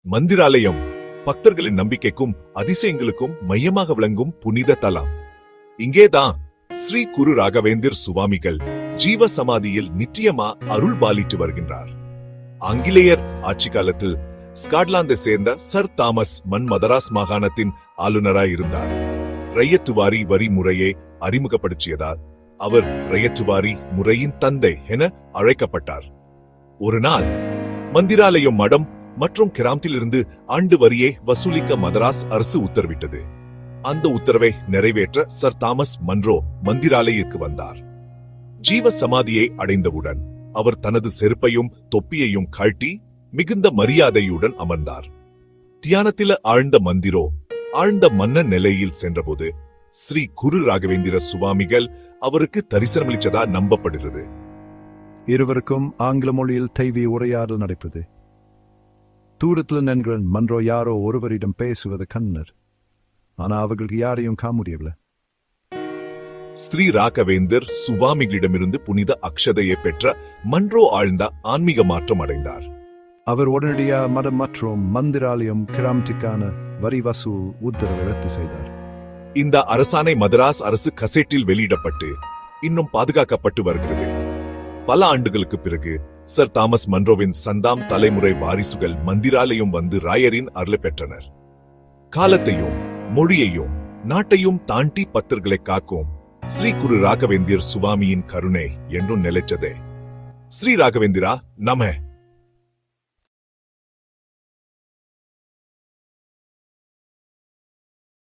மந்திராலயம் பக்தர்களின் நம்பிக்கைக்கும் அதிசயங்களுக்கும் மையமாக விளங்கும் புனித தலம். இங்கேதான் ஸ்ரீ குரு ராகவேந்தர் சுவாமிகள் ஜீவ சமாதியில் நிச்சயமா அருள் பாலித்து வருகின்றார். ஆங்கிலேயர் ஆட்சி காலத்தில் ஸ்காட்லாந்தை சேர்ந்த சர் தாமஸ் மதராஸ் மாகாணத்தின் ஆளுநராய் இருந்தார். ரயத்துவாரி வரி முறையை அறிமுகப்படுத்தியதால் அவர் ரயத்துவாரி முறையின் தந்தை என அழைக்கப்பட்டார். ஒரு நாள் மந்திராலயம் மடம் மற்றும் கிராமத்திலிருந்து ஆண்டு வரியை வசூலிக்க மதராஸ் அரசு உத்தரவிட்டது. அந்த உத்தரவை நிறைவேற்ற சர் தாமஸ் மன்றோ மந்திராலயத்திற்கு வந்தார். ஜீவ சமாதியை அடைந்தவுடன் அவர் தனது செருப்பையும் தொப்பியையும் கழட்டி மிகுந்த மரியாதையுடன் அமர்ந்தார். தியானத்தில ஆழ்ந்த மந்திரோ ஆழ்ந்த மன்ன நிலையில் சென்றபோது ஸ்ரீ குரு ராகவேந்திர சுவாமிகள் அவருக்கு தரிசனமளித்ததா நம்பப்படுகிறது. இருவருக்கும் ஆங்கில மொழியில் தெய்வீக உரையாடல் நடைபெற்றது. தூரத்தில் நின்ற மன்றோ யாரோ ஒருவரிடம் பேசுவது கண்ணர். ஆனா அவர்களுக்கு யாரையும் காண முடியவில்லை. ஸ்ரீ ராகவேந்தர் சுவாமிகளிடமிருந்து புனித அக்ஷதையை பெற்ற மன்றோ ஆழ்ந்த ஆன்மீக மாற்றம் அடைந்தார். அவர் உடனடியாக மடம் மற்றும் மந்திராலயம் கிராமத்திற்கான வரி வசூல் உத்தரவை ரத்து செய்தார். இந்த அரசாணை மதராஸ் அரசு கசேட்டில் வெளியிடப்பட்டு இன்னும் பாதுகாக்கப்பட்டு வருகிறது. பல ஆண்டுகளுக்கு பிறகு சர் தாமஸ் மன்ரோவின் சந்தாம் தலைமுறை வாரிசுகள் மந்திராலயம் வந்து ராயரின் அருளை பெற்றனர். காலத்தையும் மொழியையும் நாட்டையும் தாண்டி பக்தர்களை காக்கும் ஸ்ரீ குரு ராகவேந்திர சுவாமியின் கருணை என்றும் நிலைச்சதே. ஸ்ரீ ராகவேந்திரா நம.